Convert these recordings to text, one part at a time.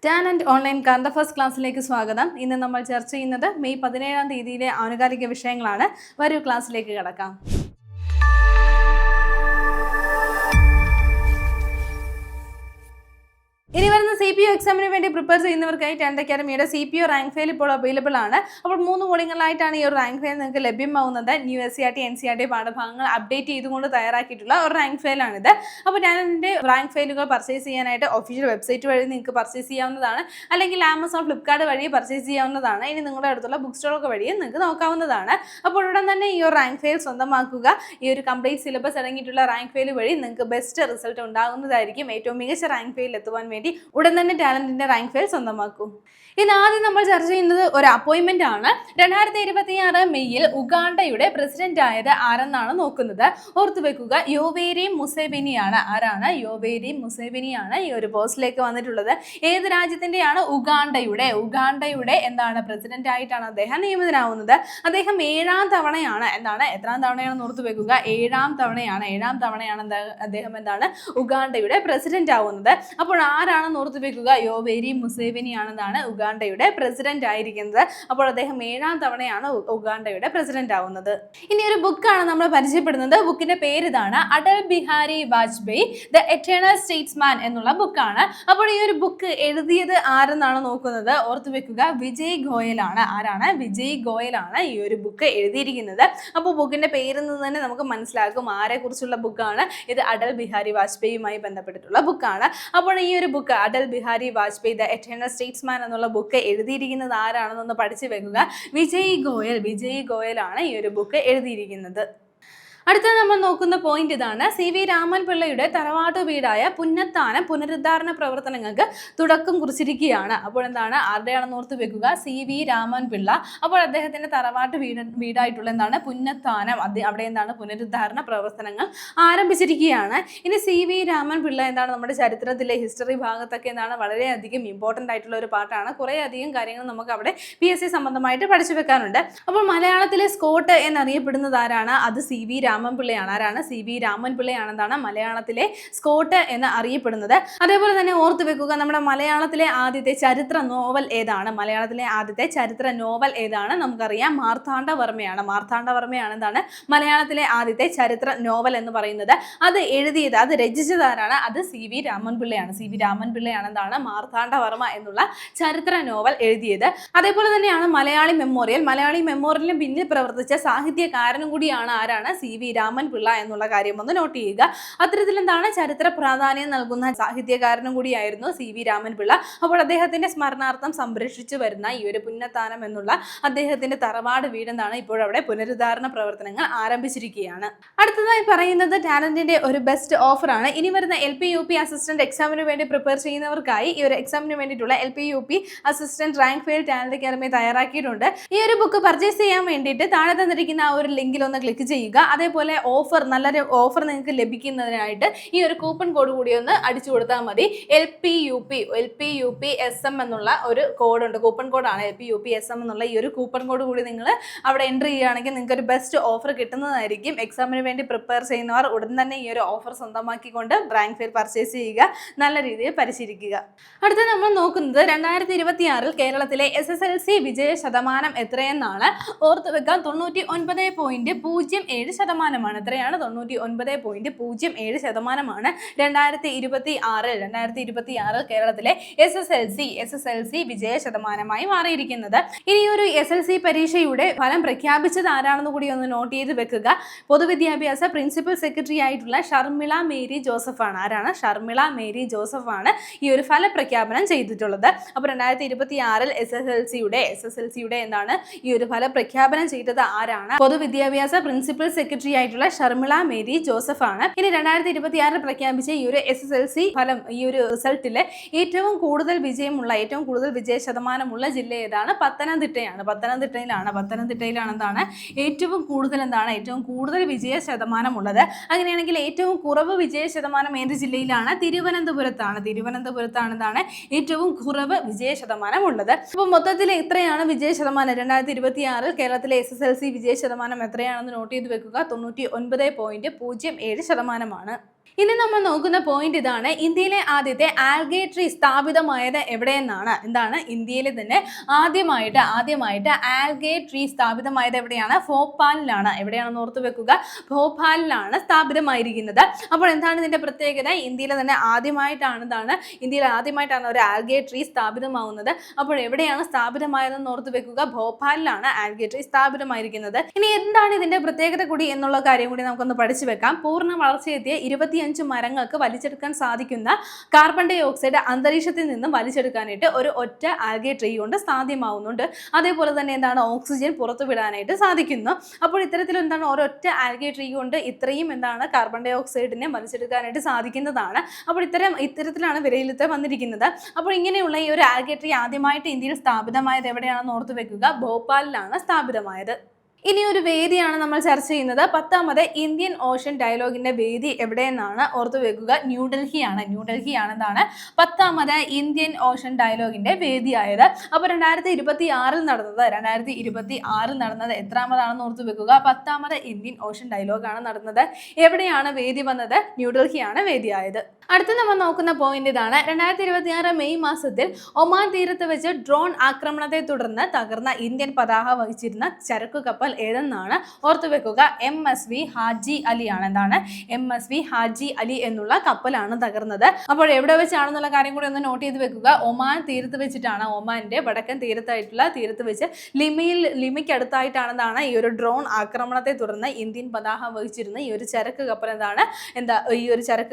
Talent online current affairs ക്ലാസ്സിലേക്ക് സ്വാഗതം. ഇന്ന് നമ്മൾ ചർച്ച ചെയ്യുന്നത് മെയ് 17 തീയതിയിലെ ആനുകാലിക വിഷയങ്ങളാണ്. വരൂ ക്ലാസ്സിലേക്ക് കടക്കാം. ഇനി വരുന്ന CPO എക്സാമിന് വേണ്ടി പ്രിപ്പയർ ചെയ്യുന്നവർക്കായി ടാലന്റ് അക്കാഡമിയുടെ CPO റാങ്ക് ഫയൽ ഇപ്പോൾ അവൈലബിൾ ആണ്. അപ്പോൾ 3 കോഡിങ്ങളായിട്ടാണ് ഈ ഒരു റാങ്ക് ഫയൽ നിങ്ങൾക്ക് ലഭ്യമാവുന്നത്. ന്യൂ SCERT NCERT പാഠഭാഗങ്ങൾ അപ്ഡേറ്റ് ചെയ്തുകൊണ്ട് തയ്യാറാക്കിയിട്ടുള്ള ഒരു റാങ്ക് ഫയലാണിത്. അപ്പോൾ ടാലന്റിന്റെ റാങ്ക് ഫയലുകൾ പർച്ചേസ് ചെയ്യാനായിട്ട് ഒഫീഷ്യൽ വെബ്സൈറ്റ് വഴി നിങ്ങൾക്ക് പർച്ചേസ് ചെയ്യാവുന്നതാണ്, അല്ലെങ്കിൽ ആമസോൺ, ഫ്ലിപ്കാർട്ട് വഴി പർച്ചേസ് ചെയ്യാവുന്നതാണ്. ഇനി നിങ്ങളുടെ അടുത്തുള്ള ബുക്ക് സ്റ്റോളൊക്കെ വഴിയും നിങ്ങൾക്ക് നോക്കാവുന്നതാണ്. അപ്പോൾ ഉടൻ തന്നെ ഈ ഒരു റാങ്ക് ഫയൽ സ്വന്തമാക്കുക. ഈ ഒരു കംപ്ലീറ്റ് സിലബസ് അടങ്ങിയിട്ടുള്ള റാങ്ക് ഫയൽ വഴി നിങ്ങൾക്ക് ബെസ്റ്റ് റിസൾട്ട് ഉണ്ടാകുന്നതായിരിക്കും. ഏറ്റവും മികച്ച റാങ്ക് ഫയലിൽ എത്തുവാൻ വേണ്ടി ഉടൻ തന്നെ ടാലന്റിന്റെ റാങ്ക് ഫയൽ സ്വന്തമാക്കും. ഇന്ന് ആദ്യം നമ്മൾ ചർച്ച ചെയ്യുന്നത് ഒരു അപ്പോയിന്റ്മെന്റ് ആണ്. 2026 മെയ്യിൽ ഉഗാണ്ടയുടെ പ്രസിഡന്റ് ആയത് ആരെന്നാണ് നോക്കുന്നത്. ഓർത്തു വെക്കുക, യോവേരി മുസേവിനിയാണ്. ആരാണ്? യോവേരി മുസേവിനിയാണ് ഈ ഒരു പോസ്റ്റിലേക്ക് വന്നിട്ടുള്ളത്. ഏത് രാജ്യത്തിന്റെയാണ്? ഉഗാണ്ടയുടെ എന്താണ് പ്രസിഡന്റ് ആയിട്ടാണ് അദ്ദേഹം നിയമിതനാവുന്നത്. അദ്ദേഹം 7ാം തവണയാണ്. എത്രാം തവണയാണെന്ന് ഓർത്തു വെക്കുക, 7ാം തവണയാണ് അദ്ദേഹം ഉഗാണ്ടയുടെ പ്രസിഡന്റ് ആവുന്നത്. അപ്പോൾ ആരാണെന്ന് ഓർത്തു വെക്കുക, യോവേരി മുസേവിനി ആണെന്നാണ് ഉഗാണ്ടയുടെ പ്രസിഡന്റ് ആയിരിക്കുന്നത്. അപ്പോൾ അദ്ദേഹം 7ാം തവണയാണ് ഉഗാണ്ടയുടെ പ്രസിഡന്റ് ആവുന്നത്. ഇനി ഒരു ബുക്കാണ് നമ്മൾ പരിചയപ്പെടുന്നത്. ബുക്കിന്റെ പേര് ഇതാണ്, Atal Bihari Vajpayee the eternal statesman എന്നുള്ള ബുക്കാണ്. അപ്പോൾ ഈ ഒരു ബുക്ക് എഴുതിയത് ആരെന്നാണ് നോക്കുന്നത്. ഓർത്തു വെക്കുക, വിജയ് ഗോയലാണ്. ആരാണ്? വിജയ് ഗോയലാണ് ഈ ഒരു ബുക്ക് എഴുതിയിരിക്കുന്നത്. അപ്പോൾ ബുക്കിന്റെ പേരിൽ നിന്ന് തന്നെ നമുക്ക് മനസ്സിലാക്കും ആരെ കുറിച്ചുള്ള ബുക്കാണ്. ഇത് അടൽ ബിഹാരി വാജ്പേയിയുമായി ബന്ധപ്പെട്ടിട്ടുള്ള ബുക്കാണ്. അപ്പോൾ ഈ ഒരു book Atal Bihari Vajpayee the eternal statesman എന്നുള്ള ബുക്ക് എഴുതിയിരിക്കുന്നത് ആരാണെന്നൊന്ന് പഠിച്ചു വെക്കുക. വിജയ് ഗോയലാണ് ഈ ഒരു ബുക്ക് എഴുതിയിരിക്കുന്നത്. അടുത്ത നമ്മൾ നോക്കുന്ന പോയിന്റ് ഇതാണ്, CV രാമൻ പിള്ളയുടെ തറവാട്ടു വീടായ പുന്നത്താനം പുനരുദ്ധാരണ പ്രവർത്തനങ്ങൾക്ക് തുടക്കം കുറിച്ചിരിക്കുകയാണ്. അപ്പോൾ ആരുടെയാണെന്ന് ഓർത്ത് വെക്കുക, CV രാമൻ പിള്ള. അപ്പോൾ അദ്ദേഹത്തിന്റെ തറവാട്ട് വീടായിട്ടുള്ള പുന്നത്താനം, അവിടെ പുനരുദ്ധാരണ പ്രവർത്തനങ്ങൾ ആരംഭിച്ചിരിക്കുകയാണ്. ഇനി CV രാമൻ പിള്ള നമ്മുടെ ചരിത്രത്തിലെ ഹിസ്റ്ററി ഭാഗത്തൊക്കെ വളരെയധികം ഇമ്പോർട്ടൻ്റ് ആയിട്ടുള്ള ഒരു പാർട്ടാണ്. കുറേ അധികം കാര്യങ്ങൾ നമുക്ക് അവിടെ PSC സംബന്ധമായിട്ട് പഠിച്ചു വെക്കാനുണ്ട്. അപ്പോൾ മലയാളത്തിലെ സ്കോട്ട് എന്നറിയപ്പെടുന്നത് ആരാണ്? അത് CV രാമൻ പിള്ളയാണ്. ആരാണ്? CV രാമൻ പിള്ളയാണെന്നാണ് മലയാളത്തിലെ സ്കോട്ട് എന്ന് അറിയപ്പെടുന്നത്. അതേപോലെ തന്നെ ഓർത്തു വെക്കുക, നമ്മുടെ മലയാളത്തിലെ ആദ്യത്തെ ചരിത്ര നോവൽ ഏതാണ്? നമുക്കറിയാം, മാർത്താണ്ഡവർമ്മയാണ്. മലയാളത്തിലെ ആദ്യത്തെ ചരിത്ര നോവൽ എന്ന് പറയുന്നത്. അത് രചിച്ചത് ആരാണ്? അത് CV രാമൻ പിള്ളയാണ്. മാർത്താണ്ഡവർമ്മ എന്നുള്ള ചരിത്ര നോവൽ എഴുതിയത്. അതേപോലെ തന്നെയാണ് മലയാളി മെമ്മോറിയലിന് പിന്നിൽ പ്രവർത്തിച്ച സാഹിത്യകാരനും കൂടിയാണ് ആരാണ്? CV രാമൻ പിള്ള എന്നുള്ള കാര്യം ഒന്ന് നോട്ട് ചെയ്യുക. അത്തരത്തിൽ ചരിത്ര പ്രാധാന്യം നൽകുന്ന സാഹിത്യകാരനും കൂടിയായിരുന്നു CV രാമൻ പിള്ള. അപ്പോൾ അദ്ദേഹത്തിന്റെ സ്മരണാർത്ഥം സംരക്ഷിച്ചു വരുന്ന ഈ ഒരു പുന്നത്താനം എന്നുള്ള അദ്ദേഹത്തിന്റെ തറവാട് വീട് ഇപ്പോൾ അവിടെ പുനരുദ്ധാരണ പ്രവർത്തനങ്ങൾ ആരംഭിച്ചിരിക്കുകയാണ്. അടുത്തതായി പറയുന്നത് ടാലന്റിന്റെ ഒരു ബെസ്റ്റ് ഓഫർ ആണ്. ഇനി വരുന്ന LP UP അസിസ്റ്റന്റ് എക്സാമിന് വേണ്ടി പ്രിപ്പയർ ചെയ്യുന്നവർക്കായി ഈ ഒരു എക്സാമിന് വേണ്ടിയിട്ടുള്ള LP UP assistant rank file talent academy തയ്യാറാക്കിയിട്ടുണ്ട്. ഈ ഒരു ബുക്ക് പർച്ചേസ് ചെയ്യാൻ വേണ്ടിയിട്ട് താഴെ തന്നിരിക്കുന്ന ആ ഒരു ലിങ്കിൽ ഒന്ന് ക്ലിക്ക് ചെയ്യുക. അതേപോലെ നല്ലൊരു ഓഫർ നിങ്ങൾക്ക് ലഭിക്കുന്നതിനായിട്ട് ഈ ഒരു കൂപ്പൺ കോഡ് കൂടി ഒന്ന് അടിച്ചു കൊടുത്താൽ മതി. LP UP SM എന്നുള്ള ഒരു കോഡുണ്ട്, കൂപ്പൺ കോഡാണ്. LP UP SM എന്നുള്ള ഈ ഒരു കൂപ്പൺ കോഡ് കൂടി നിങ്ങൾ അവിടെ എൻട്രി ചെയ്യുകയാണെങ്കിൽ നിങ്ങൾക്ക് ഒരു ബെസ്റ്റ് ഓഫർ കിട്ടുന്നതായിരിക്കും. എക്സാമിന് വേണ്ടി പ്രിപ്പയർ ചെയ്യുന്നവർ ഉടൻ തന്നെ ഈ ഒരു ഓഫർ സ്വന്തമാക്കിക്കൊണ്ട് റാങ്ക് ഫയൽ പർച്ചേസ് ചെയ്യുക, നല്ല രീതിയിൽ പരിശീലിക്കുക. അടുത്ത നമ്മൾ നോക്കുന്നത് 2026 കേരളത്തിലെ SSLC വിജയ ശതമാനം എത്രയെന്നാണ്. ഓർത്തു വെക്കാൻ 99.07%. എത്രയാണ്? 99.07%. 2026 കേരളത്തിലെ SSLC വിജയ ശതമാനമായി മാറിയിരിക്കുന്നത്. ഇനി ഒരു SLC പരീക്ഷയുടെ ഫലം പ്രഖ്യാപിച്ചത് ആരാണെന്ന് കൂടി ഒന്ന് നോട്ട് ചെയ്ത് വെക്കുക. പൊതുവിദ്യാഭ്യാസ പ്രിൻസിപ്പൽ സെക്രട്ടറി ആയിട്ടുള്ള ഷർമിള മേരി ജോസഫ് ആണ്. ആരാണ്? ഷർമിള മേരി ജോസഫ് ആണ് ഈ ഒരു ഫലപ്രഖ്യാപനം ചെയ്തിട്ടുള്ളത്. അപ്പോൾ 2026 SSLCയുടെ ഈ ഒരു ഫലപ്രഖ്യാപനം ചെയ്തത് ആരാണ്? പൊതുവിദ്യാഭ്യാസ പ്രിൻസിപ്പൽ സെക്രട്ടറി ആയിട്ടുള്ള ഷർമിള മേരി ജോസഫ് ആണ്. ഇനി 2026 പ്രഖ്യാപിച്ച ഈ ഒരു SSLC ഫലം, ഈ ഒരു റിസൾട്ടിലെ ഏറ്റവും കൂടുതൽ വിജയ ശതമാനമുള്ള ജില്ല ഏതാണ്? പത്തനംതിട്ടയിലാണ് ഏറ്റവും കൂടുതൽ വിജയ ശതമാനമുള്ളത്. അങ്ങനെയാണെങ്കിൽ ഏറ്റവും കുറവ് വിജയ ശതമാനം ഏത് ജില്ലയിലാണ്? തിരുവനന്തപുരത്താണ് ഏറ്റവും കുറവ് വിജയ ശതമാനം ഉള്ളത്. അപ്പോൾ മൊത്തത്തിൽ എത്രയാണ് വിജയ ശതമാനം? 2026 കേരളത്തിലെ SSLC വിജയ ശതമാനം എത്രയാണെന്ന് നോട്ട് ചെയ്ത് വെക്കുക. 99.07%. ഇനി നമ്മൾ നോക്കുന്ന പോയിന്റ് ഇതാണ്, ഇന്ത്യയിലെ ആദ്യത്തെ ആൽഗേ ട്രീ സ്ഥാപിതമായത് എവിടെയെന്നാണ്. എന്താണ് ഇന്ത്യയിലെ തന്നെ ആദ്യമായിട്ട് ആൽഗേ ട്രീ സ്ഥാപിതമായത് എവിടെയാണ്? ഭോപ്പാലിലാണ്. എവിടെയാണെന്ന് ഓർത്തു വെക്കുക, ഭോപ്പാലിലാണ് സ്ഥാപിതമായിരിക്കുന്നത്. അപ്പോൾ എന്താണ് ഇതിന്റെ പ്രത്യേകത? ഇന്ത്യയിലെ ആദ്യമായിട്ടാണ് ഒരു ആൽഗേ ട്രീ സ്ഥാപിതമാവുന്നത്. അപ്പോൾ എവിടെയാണ് സ്ഥാപിതമായതെന്ന് ഓർത്തു വെക്കുക, ഭോപ്പാലിലാണ് ആൽഗേ ട്രീ സ്ഥാപിതമായിരിക്കുന്നത്. ഇനി എന്താണ് ഇതിന്റെ പ്രത്യേകത കൂടി എന്നുള്ള കാര്യം കൂടി നമുക്കൊന്ന് പഠിച്ചു വെക്കാം. പൂർണ്ണ വളർച്ചയെത്തിയ 25 മരങ്ങൾക്ക് വലിച്ചെടുക്കാൻ സാധിക്കുന്ന കാർബൺ ഡൈ ഓക്സൈഡ് അന്തരീക്ഷത്തിൽ നിന്നും വലിച്ചെടുക്കാനായിട്ട് ഒരു ഒറ്റ ആൽഗേ ട്രീ കൊണ്ട് സാധ്യമാവുന്നുണ്ട്. അതേപോലെ തന്നെ എന്താണ് ഓക്സിജൻ പുറത്തുവിടാനായിട്ട് സാധിക്കുന്നു. അപ്പോൾ ഇത്തരത്തിൽ എന്താണ് ഒരൊറ്റ ആൽഗേ ട്രീ കൊണ്ട് ഇത്രയും എന്താണ് കാർബൺ ഡൈ ഓക്സൈഡിനെ വലിച്ചെടുക്കാനായിട്ട് സാധിക്കുന്നതാണ്. അപ്പോൾ ഇത്തരത്തിലാണ് വിലയിരുത്തൽ വന്നിരിക്കുന്നത്. അപ്പോൾ ഇങ്ങനെയുള്ള ഈ ഒരു ആൽഗേ ട്രീ ആദ്യമായിട്ട് ഇന്ത്യയിൽ സ്ഥാപിതമായത് എവിടെയാണെന്ന് ഓർത്തു വെക്കുക, ഭോപ്പാലിലാണ് സ്ഥാപിതമായത്. ഇനി ഒരു വേദിയാണ് നമ്മൾ ചർച്ച ചെയ്യുന്നത്. 10ാമത് ഇന്ത്യൻ ഓഷൻ ഡയലോഗിന്റെ വേദി എവിടെയെന്നാണ് ഓർത്തു വെക്കുക, ന്യൂഡൽഹിയാണ്. എന്താണ് 10ാമത് ഇന്ത്യൻ ഓഷൻ ഡയലോഗിന്റെ വേദിയായത്. അപ്പോൾ 2026 നടന്നത് എത്രാമതാണെന്ന് ഓർത്തു വെക്കുക, 10ാമത് ഇന്ത്യൻ ഓഷൻ ഡയലോഗാണ് നടന്നത്. എവിടെയാണ് വേദി വന്നത്? ന്യൂഡൽഹിയാണ് വേദിയായത്. അടുത്ത നമ്മൾ നോക്കുന്ന പോയിന്റ് ഇതാണ്, 2026 മെയ് മാസത്തിൽ ഒമാൻ തീരത്ത് വെച്ച് ഡ്രോൺ ആക്രമണത്തെ തുടർന്ന് തകർന്ന ഇന്ത്യൻ പതാക വഹിച്ചിരുന്ന ചരക്കു കപ്പൽ ഏതെന്നാണ് ഓർത്തു വെക്കുക, MSV ഹാജി അലി ആണ്. എന്താണ് MSV ഹാജി അലി എന്നുള്ള കപ്പലാണ് തകർന്നത്. അപ്പോൾ എവിടെ വെച്ചാണെന്നുള്ള കാര്യം കൂടി ഒന്ന് നോട്ട് ചെയ്ത് വെക്കുക. ഒമാൻ തീരത്ത് വെച്ചിട്ടാണ്, ഒമാന്റെ വടക്കൻ തീരത്ത് വെച്ച് ലിമയ്ക്ക് അടുത്തായിട്ടാണെന്നാണ് ഈ ഒരു ഡ്രോൺ ആക്രമണത്തെ തുടർന്ന് ഇന്ത്യൻ പതാക വഹിച്ചിരുന്ന ഈ ഒരു ചരക്ക്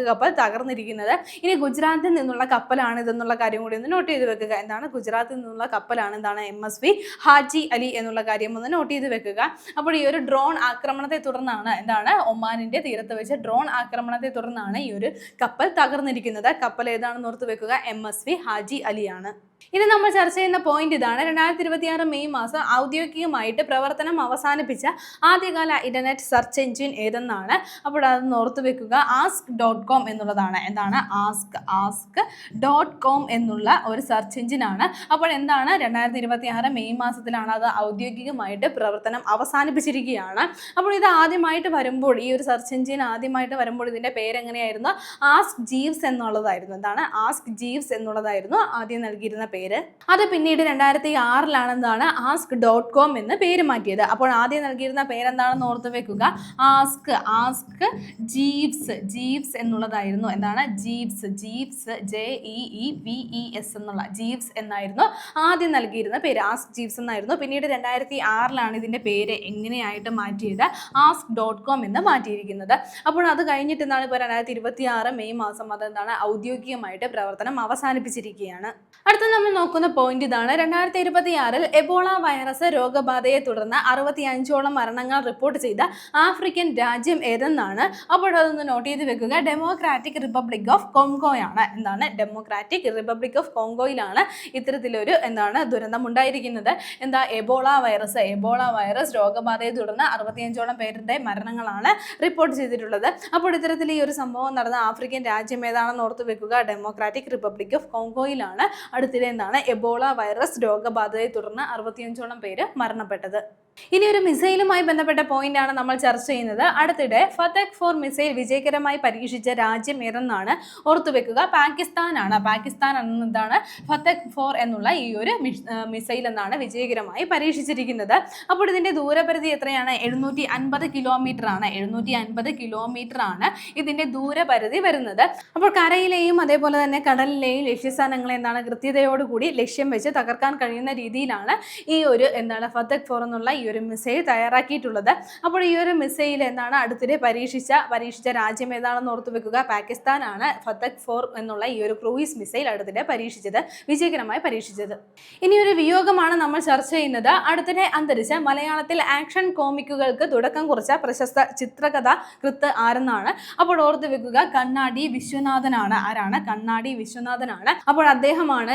കപ്പൽ തകർന്നിരിക്കുന്നത്. ഇനി ഗുജറാത്തിൽ നിന്നുള്ള കപ്പലാണ് ഇതെന്നുള്ള കാര്യം കൂടി ഒന്ന് നോട്ട് ചെയ്ത് വെക്കുക. എന്താണ് ഗുജറാത്തിൽ നിന്നുള്ള കപ്പലാണ് എന്താണ് MSV ഹാജി അലി എന്നുള്ള കാര്യം ഒന്ന് നോട്ട് ചെയ്ത് വെക്കുക. അപ്പോൾ ഈ ഒരു ഡ്രോൺ ആക്രമണത്തെ തുടർന്നാണ് ഒമാനിന്റെ തീരത്ത് വെച്ച് ഡ്രോൺ ആക്രമണത്തെ തുടർന്നാണ് ഈ ഒരു കപ്പൽ തകർന്നിരിക്കുന്നത്. കപ്പൽ ഏതാണെന്ന് ഓർത്ത് വെക്കുക, MSV ഹാജി അലിയാണ്. ഇനി നമ്മൾ ചർച്ച ചെയ്യുന്ന പോയിന്റ് ഇതാണ്, 2026 മെയ് മാസം ഔദ്യോഗികമായിട്ട് പ്രവർത്തനം അവസാനിപ്പിച്ച ആദ്യകാല ഇന്റർനെറ്റ് സെർച്ച് എഞ്ചിൻ ഏതെന്നാണ്. അപ്പോൾ അതൊന്ന് ഓർത്ത് വെക്കുക, ask.com എന്നുള്ളതാണ്. എന്താണ് ask.com എന്നുള്ള ഒരു സെർച്ച് എഞ്ചിനാണ്. അപ്പോൾ എന്താണ് 2026 മെയ് മാസത്തിലാണ് അത് ഔദ്യോഗികമായിട്ട് പ്രവർത്തനം അവസാനിപ്പിച്ചിരിക്കുകയാണ്. അപ്പോൾ ഇത് ആദ്യമായിട്ട് വരുമ്പോൾ, ഈ ഒരു സെർച്ച് എഞ്ചിൻ ആദ്യമായിട്ട് വരുമ്പോൾ ഇതിന്റെ പേരെങ്ങനെയായിരുന്നു? ആസ്ക് ജീവ്സ് എന്നുള്ളതായിരുന്നു. എന്താണ് ആസ്ക് ജീവ്സ് എന്നുള്ളതായിരുന്നു ആദ്യം നൽകിയിരുന്ന പേര്. അത് പിന്നീട് 2006 എന്താണ് ask.com എന്ന് പേര് മാറ്റിയത്. അപ്പോൾ ആദ്യം നൽകിയിരുന്ന പേരെന്താണെന്ന് ഓർത്ത് വെക്കുക, ആസ്ക് ജീവ്സ് എന്നുള്ളതായിരുന്നു. എന്താണ് ജീവ്സ് JEEVES എന്നുള്ള ജീവ്സ് എന്നായിരുന്നു ആദ്യം നൽകിയിരുന്ന പേര്. ആസ്ക് ജീവ്സ് എന്നായിരുന്നു. പിന്നീട് 2006 ഇതിന്റെ പേര് എങ്ങനെയായിട്ട് മാറ്റിയത്? ask.com എന്ന് മാറ്റിയിരിക്കുന്നത്. അപ്പോൾ അത് കഴിഞ്ഞിട്ട് എന്താണ് ഇപ്പോൾ 2026 മെയ് മാസം അതെന്താണ് ഔദ്യോഗികമായിട്ട് പ്രവർത്തനം അവസാനിപ്പിച്ചിരിക്കുകയാണ്. അടുത്ത നമ്മൾ നോക്കുന്ന പോയിന്റ് ഇതാണ്, 2026 എബോള വൈറസ് രോഗബാധയെ തുടർന്ന് 65ഓളം മരണങ്ങൾ റിപ്പോർട്ട് ചെയ്ത ആഫ്രിക്കൻ രാജ്യം ഏതെന്നാണ്. അപ്പോൾ അതൊന്ന് നോട്ട് ചെയ്ത് വെക്കുക, ഡെമോക്രാറ്റിക് റിപ്പബ്ലിക് ഓഫ് കോങ്കോയാണ്. എന്താണ് ഡെമോക്രാറ്റിക് റിപ്പബ്ലിക് ഓഫ് കോങ്കോയിലാണ് ഇത്തരത്തിലൊരു ദുരന്തം ഉണ്ടായിരിക്കുന്നത്. എബോള വൈറസ് രോഗബാധയെ തുടർന്ന് 65ഓളം പേരുടെ മരണങ്ങളാണ് റിപ്പോർട്ട് ചെയ്തിട്ടുള്ളത്. അപ്പോൾ ഇത്തരത്തിൽ ഈ ഒരു സംഭവം നടന്ന ആഫ്രിക്കൻ രാജ്യം ഏതാണെന്ന് ഓർത്ത് വെക്കുക, ഡെമോക്രാറ്റിക് റിപ്പബ്ലിക് ഓഫ് കോങ്കോയിലാണ് അടുത്തിടെ എബോള വൈറസ് രോഗബാധയെ തുടർന്ന് 65ഓളം പേര് മരണപ്പെട്ടത്. ഇനി ഒരു മിസൈലുമായി ബന്ധപ്പെട്ട പോയിന്റ് ആണ് നമ്മൾ ചർച്ച ചെയ്യുന്നത്. അടുത്തിടെ ഫതക് 4 മിസൈൽ വിജയകരമായി പരീക്ഷിച്ച രാജ്യം ഏതെന്നാണ് ഓർത്തു വെക്കുക, പാകിസ്ഥാനാണ്. എന്താണ് ഫതക് 4 എന്നുള്ള ഈ ഒരു മിസൈൽ എന്നാണ് വിജയകരമായി പരീക്ഷിച്ചിരിക്കുന്നത്. അപ്പോൾ ഇതിന്റെ ദൂരപരിധി എത്രയാണ്? 750 കിലോമീറ്റർ ആണ്. 750 കിലോമീറ്റർ ആണ് ഇതിന്റെ ദൂരപരിധി വരുന്നത്. അപ്പോൾ കരയിലെയും അതേപോലെ തന്നെ കടലിലെയും ലക്ഷ്യസ്ഥാനങ്ങളെ കൃത്യതയോടുകൂടി ലക്ഷ്യം വെച്ച് തകർക്കാൻ കഴിയുന്ന രീതിയിലാണ് ഈ ഒരു ഫതക് 4 എന്നുള്ള ഈ ഒരു മിസൈൽ തയ്യാറാക്കിയിട്ടുള്ളത്. അപ്പോൾ ഈ ഒരു മിസൈൽ അടുത്തിടെ പരീക്ഷിച്ച രാജ്യം ഏതാണെന്ന് ഓർത്തു വെക്കുക, പാകിസ്ഥാനാണ്. ഫതക് 4 എന്നുള്ള ഈ ഒരു ക്രൂയിസ് മിസൈൽ അടുത്തിടെ വിജയകരമായി പരീക്ഷിച്ചത്. ഇനി ഒരു വിയോഗമാണ് നമ്മൾ ചർച്ച ചെയ്യുന്നത്. അടുത്തിടെ അന്തരിച്ച മലയാളത്തിൽ ആക്ഷൻ കോമിക്കുകൾക്ക് തുടക്കം കുറിച്ച പ്രശസ്ത ചിത്രകഥാകൃത്ത് ആരെന്നാണ്. അപ്പോൾ ഓർത്തു വെക്കുക, കണ്ണാടി വിശ്വനാഥനാണ്. ആരാണ്? കണ്ണാടി വിശ്വനാഥനാണ്. അപ്പോൾ അദ്ദേഹമാണ്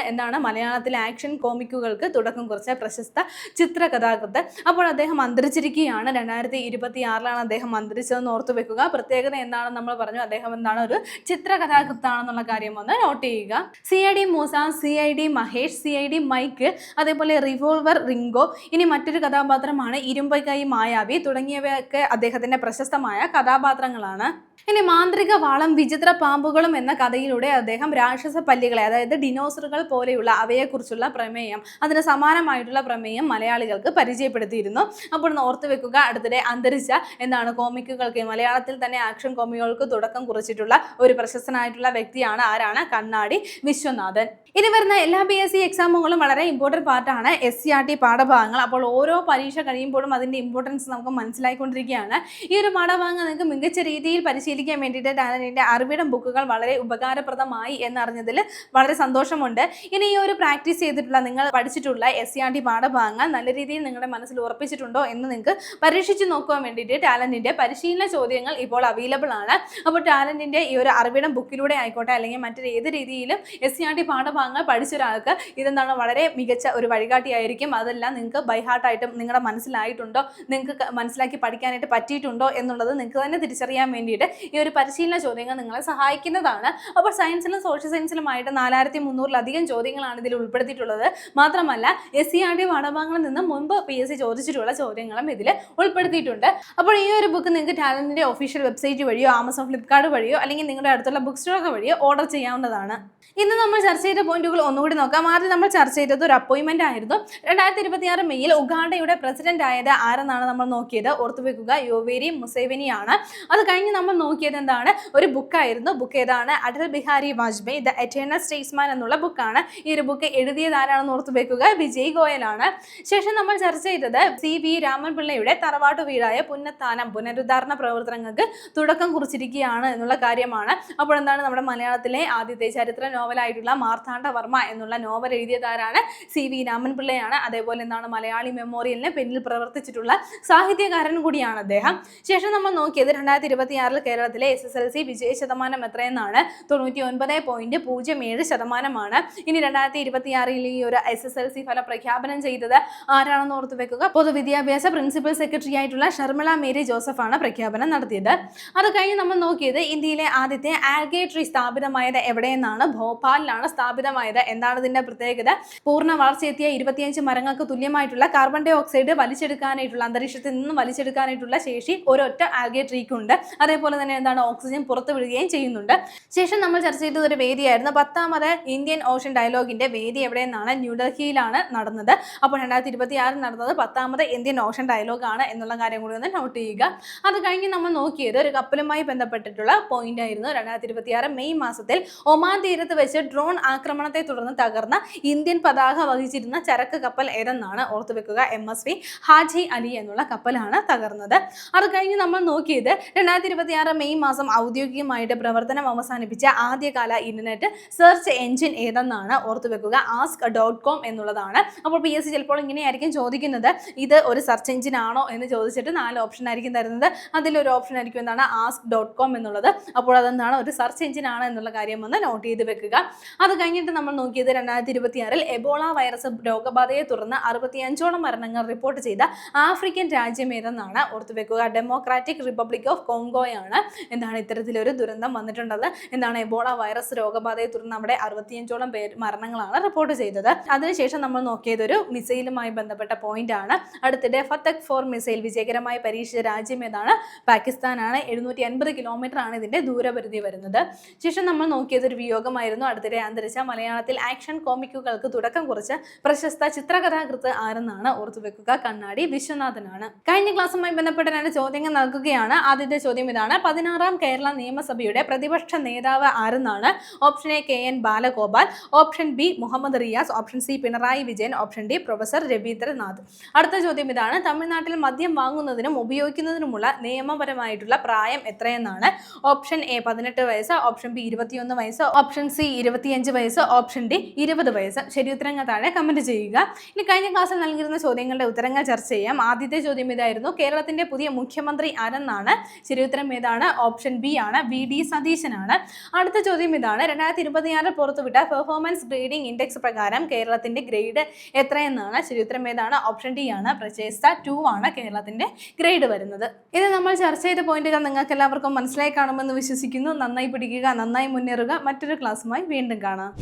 മലയാളത്തിലെ ആക്ഷൻ കോമിക്കുകൾക്ക് തുടക്കം കുറിച്ച പ്രശസ്ത ചിത്രകഥാകൃത്ത്. അപ്പോൾ അപ്പോൾ അദ്ദേഹം അന്തരിച്ചിരിക്കുകയാണ്. 2026 അദ്ദേഹം അന്തരിച്ചതെന്ന് ഓർത്തു വെക്കുക. പ്രത്യേകത എന്താണെന്ന് നമ്മൾ പറഞ്ഞു. അദ്ദേഹം എന്താണ്, ഒരു ചിത്രകഥാകൃത്താണെന്നുള്ള കാര്യം ഒന്ന് നോട്ട് ചെയ്യുക. CID Moosa, CID Mahesh, CID Michael, അതേപോലെ റിവോൾവർ റിംഗോ, ഇനി മറ്റൊരു കഥാപാത്രമാണ് ഇരുമ്പൈ മായാവി തുടങ്ങിയവയൊക്കെ അദ്ദേഹത്തിന്റെ പ്രശസ്തമായ കഥാപാത്രങ്ങളാണ്. ഇനി മാന്ത്രിക വാളം വിചിത്ര പാമ്പുകളും എന്ന കഥയിലൂടെ അദ്ദേഹം രാക്ഷസ പല്ലികളെ, അതായത് ഡിനോസറുകൾ പോലെയുള്ള അവയെക്കുറിച്ചുള്ള പ്രമേയം, അതിന് സമാനമായിട്ടുള്ള പ്രമേയം മലയാളികൾക്ക് പരിചയപ്പെടുത്തിയിരുന്നു. അപ്പോൾ ഓർത്തു വെക്കുക, അടുത്തിടെ അന്തരിച്ച എന്താണ് കോമിക്കുകൾക്ക്, മലയാളത്തിൽ തന്നെ ആക്ഷൻ കോമിക്കുകൾക്ക് തുടക്കം കുറിച്ചിട്ടുള്ള ഒരു പ്രശസ്തനായിട്ടുള്ള വ്യക്തിയാണ് ആരാണ്, കണ്ണാടി വിശ്വനാഥൻ. ഇനി വരുന്ന എല്ലാ PSC എക്സാമുകളും വളരെ ഇമ്പോർട്ടൻറ്റ് പാർട്ടാണ് SCRT പാഠഭാഗങ്ങൾ. അപ്പോൾ ഓരോ പരീക്ഷ കഴിയുമ്പോഴും അതിൻ്റെ ഇമ്പോർട്ടൻസ് നമുക്ക് മനസ്സിലായിക്കൊണ്ടിരിക്കുകയാണ്. ഈ ഒരു പാഠഭാഗങ്ങൾ നിങ്ങൾക്ക് മികച്ച രീതിയിൽ പരിശീലിക്കാൻ വേണ്ടിയിട്ട് ടാലന്റിൻ്റെ അറിവിടം ബുക്കുകൾ വളരെ ഉപകാരപ്രദമായി എന്നറിഞ്ഞതിൽ വളരെ സന്തോഷമുണ്ട്. ഇനി ഈ ഒരു പ്രാക്ടീസ് ചെയ്തിട്ടുള്ള, നിങ്ങൾ പഠിച്ചിട്ടുള്ള SCRT പാഠഭാഗങ്ങൾ നല്ല രീതിയിൽ നിങ്ങളുടെ മനസ്സിൽ ഉറപ്പിച്ചിട്ടുണ്ടോ എന്ന് നിങ്ങൾക്ക് പരീക്ഷിച്ച് നോക്കുവാൻ വേണ്ടിയിട്ട് ടാലന്റിൻ്റെ പരിശീലന ചോദ്യങ്ങൾ ഇപ്പോൾ അവൈലബിൾ ആണ്. അപ്പോൾ ടാലന്റിൻ്റെ ഈ ഒരു അറിവിടം ബുക്കിലൂടെ ആയിക്കോട്ടെ, അല്ലെങ്കിൽ മറ്റൊരു ഏത് രീതിയിലും SCRT പാഠഭാഗങ്ങൾ പഠിച്ച ഒരാൾക്ക് ഇതെന്താണ് വളരെ മികച്ച ഒരു വഴികാട്ടിയായിരിക്കും. അതെല്ലാം നിങ്ങൾക്ക് ബൈഹാർട്ടായിട്ടും നിങ്ങളുടെ മനസ്സിലായിട്ടുണ്ടോ, നിങ്ങൾക്ക് മനസ്സിലാക്കി പഠിക്കാനായിട്ട് പറ്റിയിട്ടുണ്ടോ എന്നുള്ളത് നിങ്ങൾക്ക് തന്നെ തിരിച്ചറിയാൻ വേണ്ടിയിട്ട് ഈ ഒരു പരിശീലന ചോദ്യങ്ങൾ നിങ്ങളെ സഹായിക്കുന്നതാണ്. അപ്പോൾ സയൻസിലും സോഷ്യൽ സയൻസിലുമായിട്ട് 4300-ലധികം ചോദ്യങ്ങളാണ് ഇതിൽ ഉൾപ്പെടുത്തിയിട്ടുള്ളത്. മാത്രമല്ല SCRT പാഠഭാഗങ്ങളിൽ നിന്ന് മുൻപ് PSC ചോദിച്ചിട്ടുള്ള ചോദ്യങ്ങളും ഇതിൽ ഉൾപ്പെടുത്തിയിട്ടുണ്ട്. അപ്പോൾ ഈ ഒരു ബുക്ക് നിങ്ങൾക്ക് ടാലന്റിന്റെ ഒഫീഷ്യൽ വെബ്സൈറ്റ് വഴിയോ ആമസോൺ, ഫ്ലിപ്കാർട്ട് വഴിയോ അല്ലെങ്കിൽ നിങ്ങളുടെ അടുത്തുള്ള ബുക്ക് സ്റ്റോർ വഴിയോ ഓർഡർ ചെയ്യാവുന്നതാണ്. ഇന്ന് നമ്മൾ ചർച്ച ചെയ്ത പോയിന്റുകൾ ഒന്നുകൂടി നോക്കാം. ആദ്യം നമ്മൾ ചർച്ച ചെയ്തത് ഒരു അപ്പോയിന്റ്മെന്റ് ആയിരുന്നു. 2026 മെയ്യിൽ ഉഗാണ്ടയുടെ പ്രസിഡന്റ് ആയത് ആരെന്നാണ് നമ്മൾ നോക്കിയത്. ഓർത്തുവെക്കുക, യോവേരി മുസേവനി ആണ്. അത് കഴിഞ്ഞ് നമ്മൾ നോക്കിയത് എന്താണ്, ഒരു ബുക്കായിരുന്നു. ബുക്ക് ഏതാണ്, Atal Bihari Vajpayee the eternal statesman എന്നുള്ള ബുക്കാണ്. ഈ ഒരു ബുക്ക് എഴുതിയത് ആരാണെന്ന് ഓർത്തുവെക്കുക, വിജയ് ഗോയലാണ്. ശേഷം നമ്മൾ ചർച്ച ചെയ്തത് CV രാമൻപിള്ളയുടെ തറവാട്ടു വീടായ പുന്നത്താനം പുനരുദ്ധാരണ പ്രവർത്തനങ്ങൾക്ക് തുടക്കം കുറിച്ചിരിക്കുകയാണ് എന്നുള്ള കാര്യമാണ്. അപ്പോൾ എന്താണ്, നമ്മുടെ മലയാളത്തിലെ ആദ്യത്തെ ചരിത്ര നോവലായിട്ടുള്ള മാർത്താണ്ഡവർമ്മ എന്നുള്ള നോവൽ എഴുതിയതാരാണ്, CV രാമൻപിള്ളയാണ്. അതേപോലെ എന്താണ്, മലയാളി മെമ്മോറിയലിന് പിന്നിൽ പ്രവർത്തിച്ചിട്ടുള്ള സാഹിത്യകാരൻ കൂടിയാണ് അദ്ദേഹം. ശേഷം നമ്മൾ നോക്കിയത് 2026 കേരളത്തിലെ SSLC വിജയ ശതമാനം എത്രയെന്നാണ്, 99.07%. ഇനി 2026 ഈ ഒരു SSLC ഫലം പ്രഖ്യാപനം ചെയ്തത് ആരാണെന്ന് ഓർത്തു വെക്കുക, പൊതുവിദ്യാഭ്യാസ പ്രിൻസിപ്പൽ സെക്രട്ടറി ആയിട്ടുള്ള ഷർമിള മേരി ജോസഫ് ആണ് പ്രഖ്യാപനം നടത്തിയത്. അത് കഴിഞ്ഞ് നമ്മൾ നോക്കിയത് ഇന്ത്യയിലെ ആദ്യത്തെ ആൽഗേ ട്രീ സ്ഥാപിതമായത് എവിടെയെന്നാണ്, ഭോപ്പാലിലാണ് സ്ഥാപിതമായത്. എന്താണ് ഇതിന്റെ പ്രത്യേകത, പൂർണ്ണ വളർച്ചയെത്തിയ 25 മരങ്ങൾക്ക് തുല്യമായിട്ടുള്ള കാർബൺ ഡൈ ഓക്സൈഡ് വലിച്ചെടുക്കാനായിട്ടുള്ള, അന്തരീക്ഷത്തിൽ നിന്നും വലിച്ചെടുക്കാനായിട്ടുള്ള ശേഷി ഒരൊറ്റ ആൽഗേ ട്രീക്കുണ്ട്. അതേപോലെ തന്നെ എന്താണ്, ഓക്സിജൻ പുറത്തു വിടുകയും ചെയ്യുന്നുണ്ട്. ശേഷം നമ്മൾ ചർച്ച ചെയ്തത് ഒരു വേദിയായിരുന്നു, 10ാമത് ഇന്ത്യൻ ഓഷൻ ഡയലോഗിന്റെ വേദി എവിടെയെന്നാണ്, ന്യൂഡൽഹിയിലാണ് നടന്നത്. അപ്പോൾ 2026 നടന്നത് 10ാമത് ഇന്ത്യൻ ഓഷൻ ഡയലോഗ് ആണ് എന്നുള്ള കാര്യം കൂടി ഒന്ന് നോട്ട് ചെയ്യുക. അത് കഴിഞ്ഞ് നമ്മൾ നോക്കിയത് ഒരു കപ്പലുമായി ബന്ധപ്പെട്ടിട്ടുള്ള പോയിന്റ് ആയിരുന്നു. 2026 മെയ് മാസത്തിൽ ഒമാൻ തീരത്ത് വെച്ച് ഡ്രോൺ ആക്രമണത്തെ തുടർന്ന് തകർന്ന ഇന്ത്യൻ പതാക വഹിച്ചിരുന്ന ചരക്ക് കപ്പൽ ഏതെന്നാണ്, ഓർത്തുവെക്കുക, MSV ഹാജി അലി എന്നുള്ള കപ്പലാണ് തകർന്നത്. അത് കഴിഞ്ഞ് നമ്മൾ നോക്കിയത് 2026 മെയ് മാസം ഔദ്യോഗികമായിട്ട് പ്രവർത്തനം അവസാനിപ്പിച്ച ആദ്യകാല ഇന്റർനെറ്റ് സെർച്ച് എഞ്ചിൻ ഏതെന്നാണ്, ഓർത്തുവെക്കുക, ask.com എന്നുള്ളതാണ്. അപ്പോൾ PSC ചിലപ്പോൾ ഇങ്ങനെയായിരിക്കും ചോദിക്കുന്നത്, ഇത് ഒരു സെർച്ച് എഞ്ചിൻ ആണോ എന്ന് ചോദിച്ചിട്ട് 4 ഓപ്ഷൻ ആയിരിക്കും തരുന്നത്. അതിലൊരു ഓപ്ഷൻ ആയിരിക്കും എന്താണ്, ask.com എന്നുള്ളത്. അപ്പോൾ അതെന്താണ്, ഒരു സെർച്ച് എഞ്ചിൻ ആണ് എന്നുള്ള കാര്യം ഒന്ന് നോട്ട് ചെയ്ത് വെക്കുക. അത് കഴിഞ്ഞിട്ട് നമ്മൾ നോക്കിയത് 2026 എബോള വൈറസ് രോഗബാധയെ തുടർന്ന് 65ഓളം മരണങ്ങൾ റിപ്പോർട്ട് ചെയ്ത ആഫ്രിക്കൻ രാജ്യം ഏതെന്നാണ്, ഓർത്തുവെക്കുക, ഡെമോക്രാറ്റിക് റിപ്പബ്ലിക് ഓഫ് കോങ്കോയാണ്. എന്താണ് ഇത്തരത്തിലൊരു ദുരന്തം വന്നിട്ടുള്ളത്, എന്താണ് എബോള വൈറസ് രോഗബാധയെ തുടർന്ന് അവിടെ 65ഓളം മരണങ്ങളാണ് റിപ്പോർട്ട് ചെയ്തത്. അതിനുശേഷം നമ്മൾ നോക്കിയത് ഒരു മിസൈലുമായി ബന്ധപ്പെട്ട പോയിന്റ് ആണ്. അടുത്തിടെ ഫത്തക് 4 മിസൈൽ വിജയകരമായി പരീക്ഷിച്ച രാജ്യം ഏതാണ്, പാകിസ്ഥാനാണ്. 750 കിലോമീറ്റർ ആണ് ഇതിന്റെ ദൂരപരിധി വരുന്നത്. ശേഷം നമ്മൾ നോക്കിയത് ഒരു വിയോഗമായിരുന്നു. അടുത്തിടെ അന്തരിച്ച മലയാളത്തിൽ ആക്ഷൻ കോമിക്കുകൾക്ക് തുടക്കം കുറിച്ച് പ്രശസ്ത ചിത്രകഥാകൃത്ത് ആരെന്നാണ്, ഓർത്തുവെക്കുക, കണ്ണാടി വിശ്വനാഥനാണ്. കഴിഞ്ഞ ക്ലാസ്സുമായി ബന്ധപ്പെട്ട 2 ചോദ്യങ്ങൾ നൽകുകയാണ്. ആദ്യത്തെ ചോദ്യം ഇതാണ്, 16ാം കേരള നിയമസഭയുടെ പ്രതിപക്ഷ നേതാവ് ആരെന്നാണ്, option A KN Balagopal, option B Muhammad Riyas, option C Pinarayi Vijayan, option D professor Raveendranath. അടുത്ത ചോദ്യം ഇതാണ്, തമിഴ്നാട്ടിൽ മദ്യം വാങ്ങുന്നതിനും ഉപയോഗിക്കുന്നതിനുമുള്ള നിയമപരമായിട്ടുള്ള പ്രായം എത്രയെന്നാണ്, ഓപ്ഷൻ എ 18 വയസ്സ്, ഓപ്ഷൻ ബി 21 വയസ്സ്, ഓപ്ഷൻ സി 25 വയസ്സ്, ഓപ്ഷൻ ഡി 20 വയസ്സ്. ശരി ഉത്തരങ്ങൾ താഴെ കമന്റ് ചെയ്യുക. ഇനി കഴിഞ്ഞ ക്ലാസ്സിൽ നൽകിയിരുന്ന ചോദ്യങ്ങളുടെ ഉത്തരങ്ങൾ ചർച്ച ചെയ്യാം. ആദ്യത്തെ ചോദ്യം ഇതായിരുന്നു, കേരളത്തിന്റെ പുതിയ മുഖ്യമന്ത്രി ആരെന്നാണ്, ശരി ഉത്തരം ഏതാണ്, ഓപ്ഷൻ ബി ആണ്, VD സതീശനാണ്. അടുത്ത ചോദ്യം ഇതാണ്, 2026 പുറത്തുവിട്ട പെർഫോമൻസ് ഗ്രേഡിംഗ് ഇൻഡെക്സ് പ്രകാരം കേരളത്തിന്റെ ഗ്രേഡ് എത്രയെന്നാണ്, ശരി ഉത്തരം ഏതാണ്, ഓപ്ഷൻ ഡി ആണ്, ആണ്, പ്രചേസ്ത 2 ആണ് കേരളത്തിന്റെ ഗ്രേഡ് വരുന്നത്. ഇത് നമ്മൾ ചർച്ച ചെയ്ത പോയിന്റുകൾ നിങ്ങൾക്ക് എല്ലാവർക്കും മനസ്സിലായി കാണുമെന്ന് വിശ്വസിക്കുന്നു. നന്നായി പഠിക്കുക, നന്നായി മുന്നേറുക. മറ്റൊരു ക്ലാസ്സുമായി വീണ്ടും കാണാം.